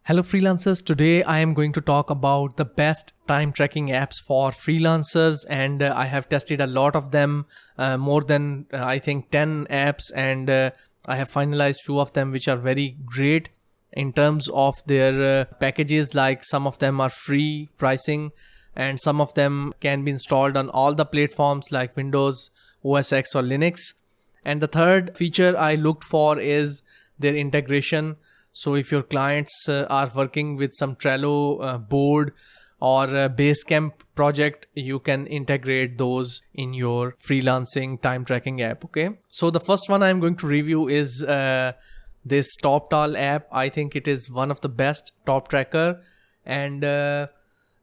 Hello freelancers, today I am going to talk about the best time tracking apps for freelancers, and I have tested a lot of them, more than I think 10 apps, and I have finalized few of them which are very great in terms of their packages. Like some of them are free pricing and some of them can be installed on all the platforms like Windows, OS X or Linux. And the third feature I looked for is their integration. So if your clients are working with some Trello board or Basecamp project, you can integrate those in your freelancing time tracking app. Okay. So the first one I'm going to review is this TopTal app. I think it is one of the best top tracker, and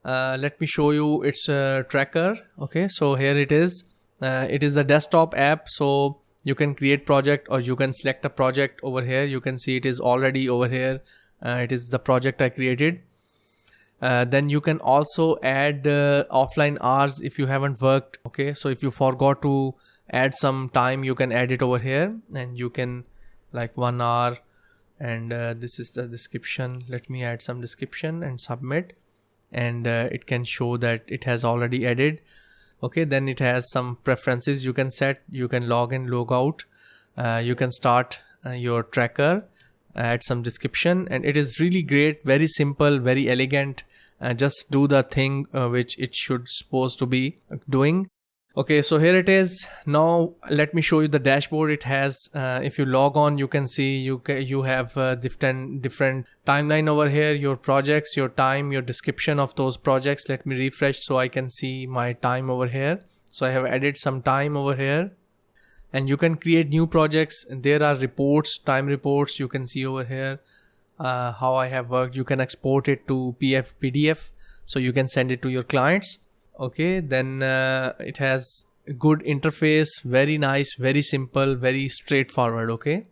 let me show you its tracker. Okay. So here it is. It is a desktop app. So you can create project or you can select a project over here. You can see it is already over here. It is the project I created. Then you can also add offline hours if you haven't worked. Okay, so if you forgot to add some time, you can add it over here, and you can like 1 hour, and this is the description. Let me add some description and submit, and it can show that it has already added. Okay, then it has some preferences you can set. You can log in, log out. You can start your tracker, add some description, and it is really great, very simple, very elegant. Just do the thing which it should supposed to be doing. Okay, so here it is. Now let me show you the dashboard. It has, if you log on, you can see you have different timeline over here, your projects, your time, your description of those projects. Let me refresh so I can see my time over here. So I have added some time over here, and you can create new projects. And there are reports, time reports. You can see over here how I have worked. You can export it to PDF, so you can send it to your clients. Okay, then it has a good interface, very nice, very simple, very straightforward. Okay,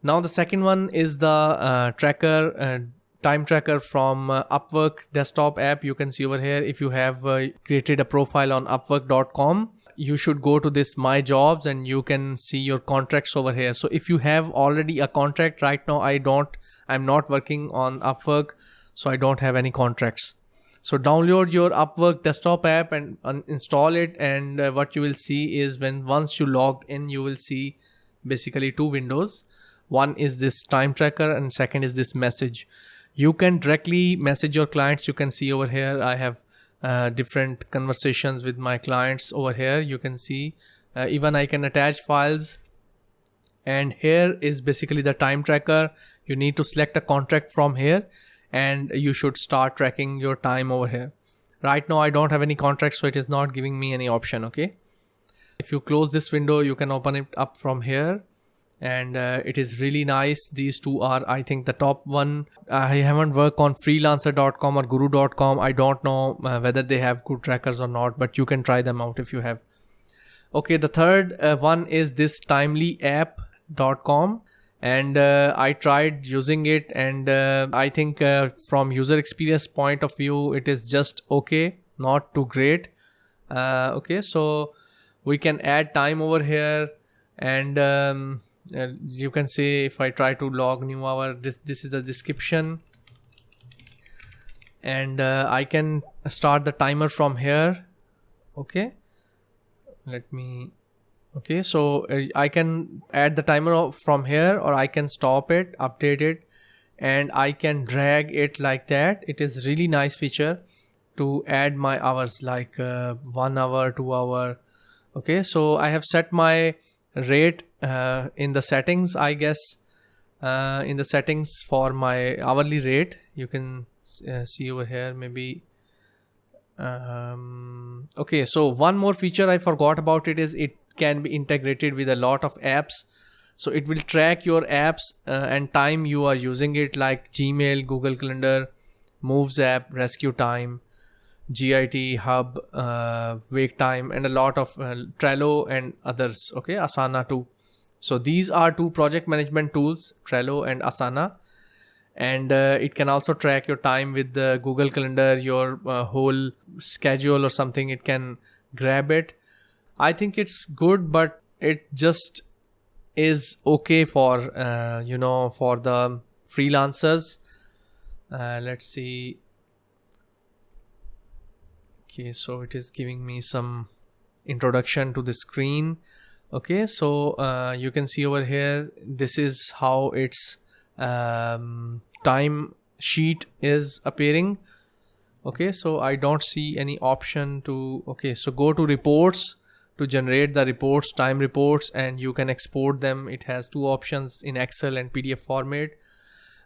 now the second one is the time tracker from Upwork desktop app. You can see over here, if you have created a profile on upwork.com, you should go to this my jobs and you can see your contracts over here. So if you have already a contract, right now I'm not working on Upwork, so I don't have any contracts. So download your Upwork desktop app and install it, and what you will see is once you logged in, you will see basically two windows. One is this time tracker and second is this message. You can directly message your clients. You can see over here I have different conversations with my clients over here. You can see even I can attach files, and here is basically the time tracker. You need to select a contract from here and you should start tracking your time over here. Right now I don't have any contracts, so it is not giving me any option. Okay, if you close this window, you can open it up from here, and it is really nice. These two are, I think, the top one. I haven't worked on freelancer.com or guru.com. I don't know whether they have good trackers or not, but you can try them out if you have. Okay, the third one is this timelyapp.com. And I tried using it, and I think from user experience point of view, it is just okay, not too great. Okay, so we can add time over here, and you can see if I try to log new hour, this is the description, and I can start the timer from here. Okay, let me. Okay, so I can add the timer from here, or I can stop it, update it, and I can drag it like that. It is really nice feature to add my hours, like 1 hour, 2 hour. Okay, so I have set my rate in the settings, I guess, in the settings for my hourly rate. You can see over here maybe. Okay, so one more feature I forgot about it is it can be integrated with a lot of apps. So it will track your apps and time you are using it, like Gmail, Google Calendar, Moves app, Rescue Time, GIT, Hub, Wake Time, and a lot of Trello and others. Okay, Asana too. So these are two project management tools, Trello and Asana. And it can also track your time with the Google Calendar, your whole schedule or something. It can grab it. I think it's good, but it just is okay for for the freelancers. Let's see. Okay, so it is giving me some introduction to the screen. Okay, so you can see over here, this is how its time sheet is appearing. Okay, so I don't see any option to, okay, so go to reports to generate the reports, time reports, and you can export them. It has two options in Excel and PDF format.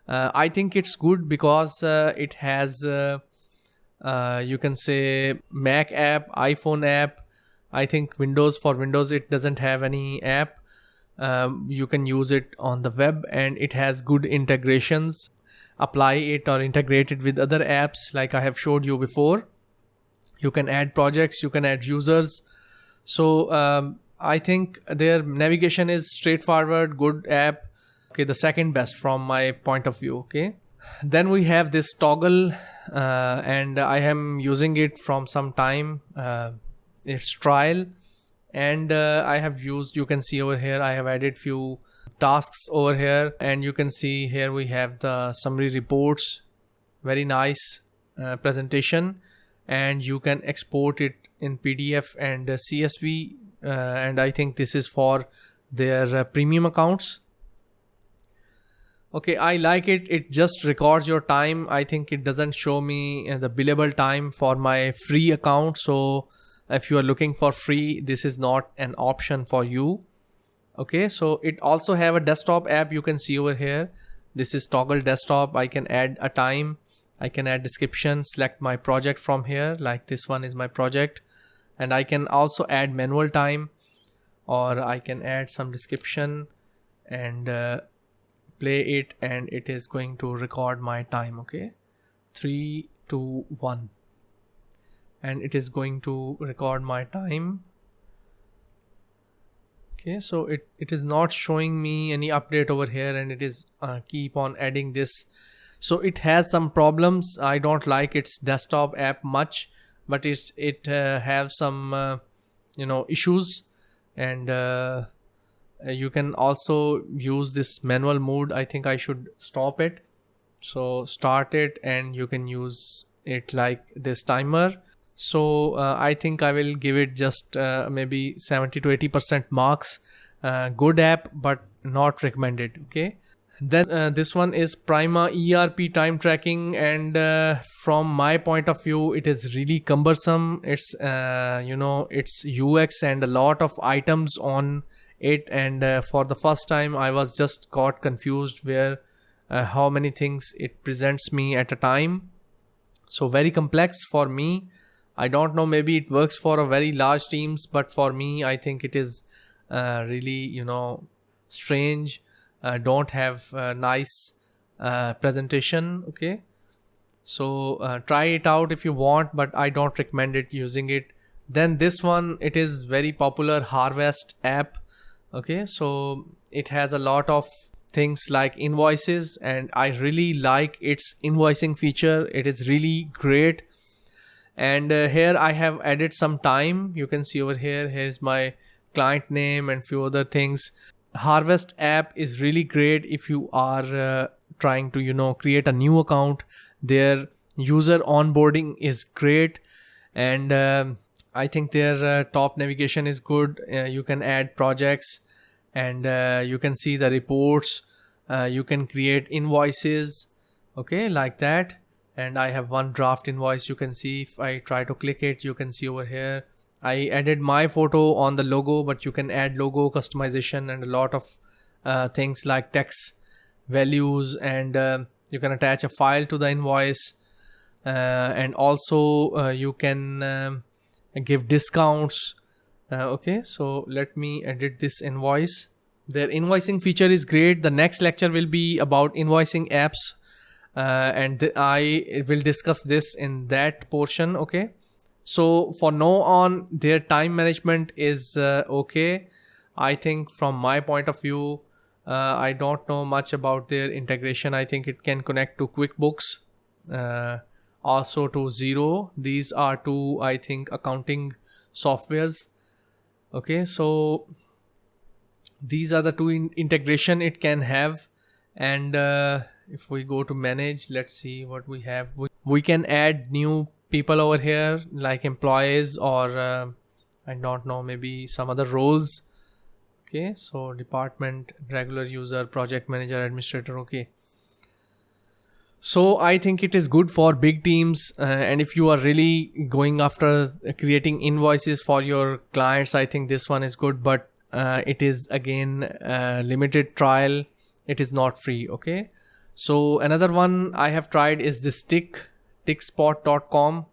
I think it's good because it has you can say Mac app, iPhone app. I think for Windows it doesn't have any app. You can use it on the web, and it has good integrations. Apply it or integrate it with other apps like I have showed you before. You can add projects, you can add users. So I think their navigation is straightforward, good app. Okay, the second best from my point of view. Okay, then we have this toggle, and I am using it from some time. It's trial, and I have used, you can see over here, I have added few tasks over here, and you can see here we have the summary reports. Very nice presentation, and you can export it in PDF and CSV, and I think this is for their premium accounts. Okay, I like it. It just records your time. I think it doesn't show me the billable time for my free account. So if you are looking for free, this is not an option for you. Okay, so it also have a desktop app. You can see over here, this is toggle desktop. I can add a time, I can add description, select my project from here, like this one is my project, and I can also add manual time, or I can add some description and play it, and it is going to record my time. Okay, 3, 2, 1, and it is going to record my time. Okay, so it is not showing me any update over here, and it is keep on adding this. So it has some problems. I don't like its desktop app much, but it have some issues, and you can also use this manual mode. I think I should stop it. So start it, and you can use it like this timer. So I think I will give it just maybe 70 to 80% marks. Good app, but not recommended. Okay, then this one is Prima ERP time tracking, and from my point of view, it is really cumbersome. It's it's UX and a lot of items on it, and for the first time I was just got confused where how many things it presents me at a time. So very complex for me. I don't know, maybe it works for a very large teams, but for me, I think it is really, strange. Don't have a nice presentation. Okay, so try it out if you want, but I don't recommend it using it. Then this one, it is very popular Harvest app. Okay, so it has a lot of things like invoices, and I really like its invoicing feature. It is really great. And here I have added some time. You can see over here, here's my client name and few other things. Harvest app is really great if you are trying to create a new account. Their user onboarding is great, and I think their top navigation is good. You can add projects, and you can see the reports. You can create invoices, okay, like that. And I have one draft invoice. You can see if I try to click it, you can see over here I added my photo on the logo, but you can add logo customization and a lot of things like text values, and you can attach a file to the invoice, and also you can give discounts. Okay, so let me edit this invoice. Their invoicing feature is great. The next lecture will be about invoicing apps, and I will discuss this in that portion. Okay, so for now on, their time management is okay. I think from my point of view, I don't know much about their integration. I think it can connect to QuickBooks, also to Xero. These are two, I think, accounting softwares. Okay, so these are the two integration it can have, and if we go to manage, let's see what we have. We can add new people over here, like employees, or I don't know, maybe some other roles. Okay, so department, regular user, project manager, administrator. Okay, so I think it is good for big teams, and if you are really going after creating invoices for your clients, I think this one is good. But it is again limited trial. It is not free. Okay, so another one I have tried is this tickspot.com,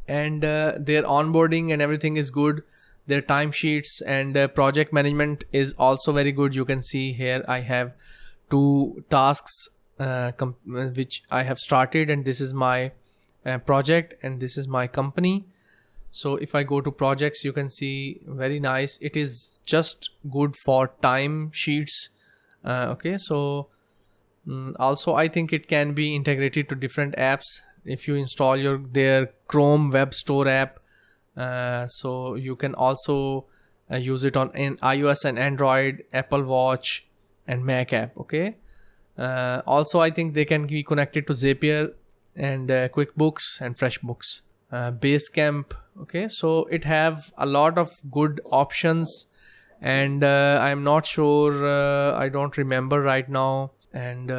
and their onboarding and everything is good. Their timesheets and project management is also very good. You can see here I have 2 tasks which I have started, and this is my project and this is my company. So if I go to projects, you can see very nice. It is just good for time sheets. Okay, so also I think it can be integrated to different apps. If you install their Chrome web store app, so you can also use it on iOS and Android, Apple Watch and Mac app. Okay, also I think they can be connected to Zapier and QuickBooks and FreshBooks, Basecamp. Okay, so it have a lot of good options, and I'm not sure, I don't remember right now, and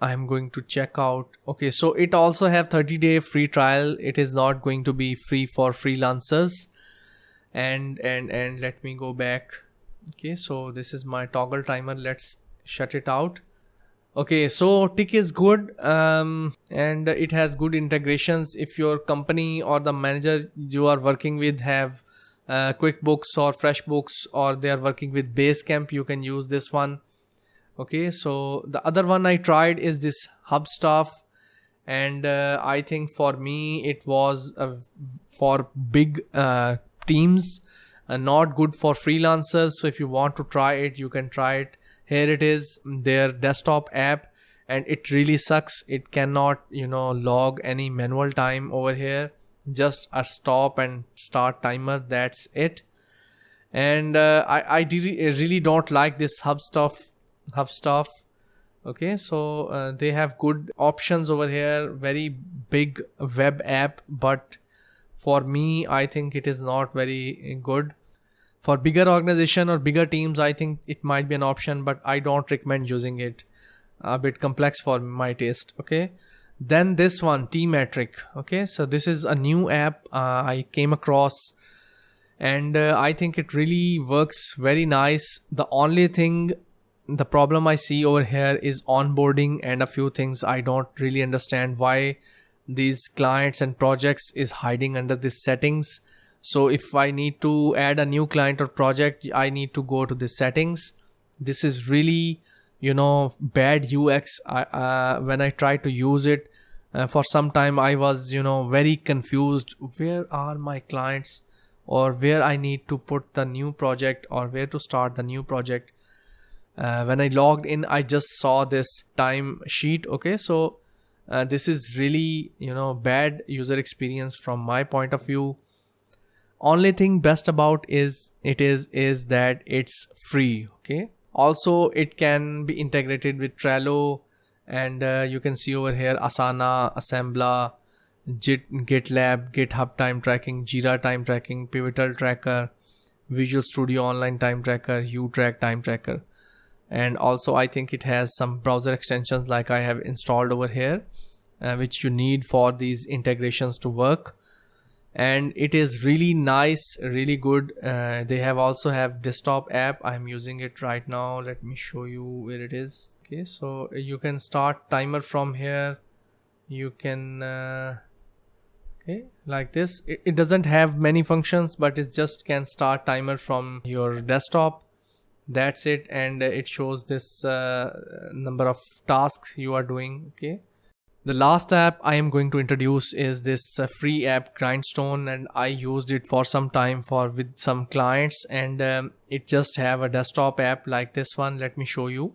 I'm going to check out. Okay, so it also have 30-day free trial. It is not going to be free for freelancers. And let me go back. Okay, so this is my toggle timer. Let's shut it out. Okay, so Tick is good, and it has good integrations. If your company or the manager you are working with have QuickBooks or FreshBooks, or they are working with Basecamp, you can use this one. Okay, so the other one I tried is this HubStuff, and I think for me it was for big teams, not good for freelancers. So if you want to try it, you can try it. Here it is, their desktop app, and it really sucks. It cannot, log any manual time over here. Just a stop and start timer, that's it. And I really don't like this HubStuff. Okay, so they have good options over here, very big web app, but for me I think it is not very good. For bigger organization or bigger teams, I think it might be an option, but I don't recommend using it. A bit complex for my taste. Okay, then this one, T-Metric. Okay, so this is a new app I came across, and I think it really works very nice. The problem I see over here is onboarding and a few things. I don't really understand why these clients and projects is hiding under these settings. So if I need to add a new client or project, I need to go to the settings. This is really, bad UX. When I try to use it for some time, I was, very confused. Where are my clients, or where I need to put the new project, or where to start the new project? When I logged in, I just saw this time sheet. Okay, so this is really, bad user experience from my point of view. Only thing best about is that it's free. Okay, also it can be integrated with Trello, and you can see over here Asana, Assembler, GitLab, GitHub time tracking, Jira time tracking, Pivotal Tracker, Visual Studio Online time tracker, UTrack time tracker. And also I think it has some browser extensions like I have installed over here, which you need for these integrations to work. And it is really nice, really good. They also have desktop app. I'm using it right now. Let me show you where it is. Okay, so you can start timer from here. You can okay, like this. It doesn't have many functions, but it just can start timer from your desktop. That's it. And it shows this number of tasks you are doing. Okay, the last app I am going to introduce is this free app Grindstone, and I used it for some time with some clients, and it just have a desktop app like this one. Let me show you.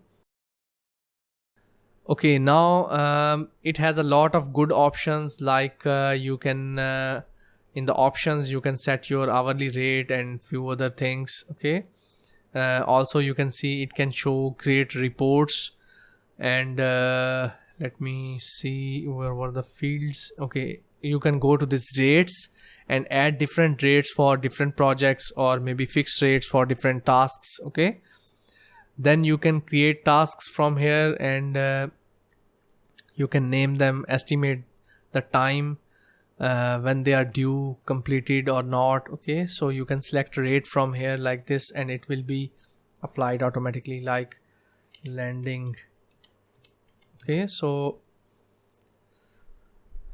Okay, now it has a lot of good options, like you can in the options you can set your hourly rate and few other things. Okay, also you can see it can show create reports, And let me see, where were the fields? Okay, you can go to this rates and add different rates for different projects, or maybe fixed rates for different tasks. Okay, then you can create tasks from here, and you can name them, estimate the time when they are due, completed or not. Okay, so you can select rate from here like this, and it will be applied automatically, like landing. Okay, so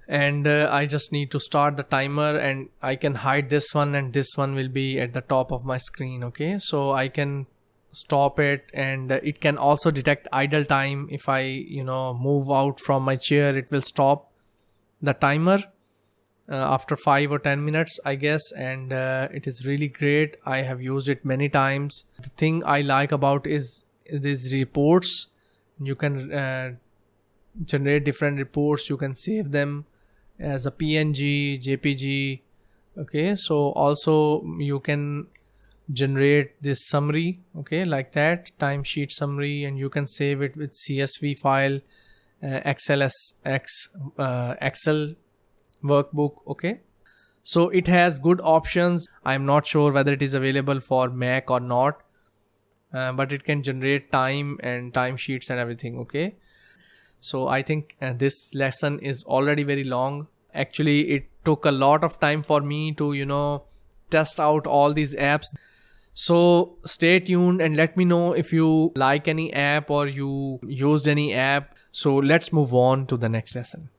and I just need to start the timer, and I can hide this one, and this one will be at the top of my screen. Okay, so I can stop it, and it can also detect idle time. If I move out from my chair, it will stop the timer after 5 or 10 minutes, I guess. And it is really great. I have used it many times. The thing I like about is these reports. You can generate different reports. You can save them as a PNG, JPG. Okay, so also you can generate this summary, okay, like that timesheet summary, and you can save it with CSV file, Excel workbook. Okay, so it has good options. I'm not sure whether it is available for Mac or not, but it can generate time and timesheets and everything. Okay, so I think this lesson is already very long. Actually, it took a lot of time for me to test out all these apps. So stay tuned and let me know if you like any app or you used any app. So let's move on to the next lesson.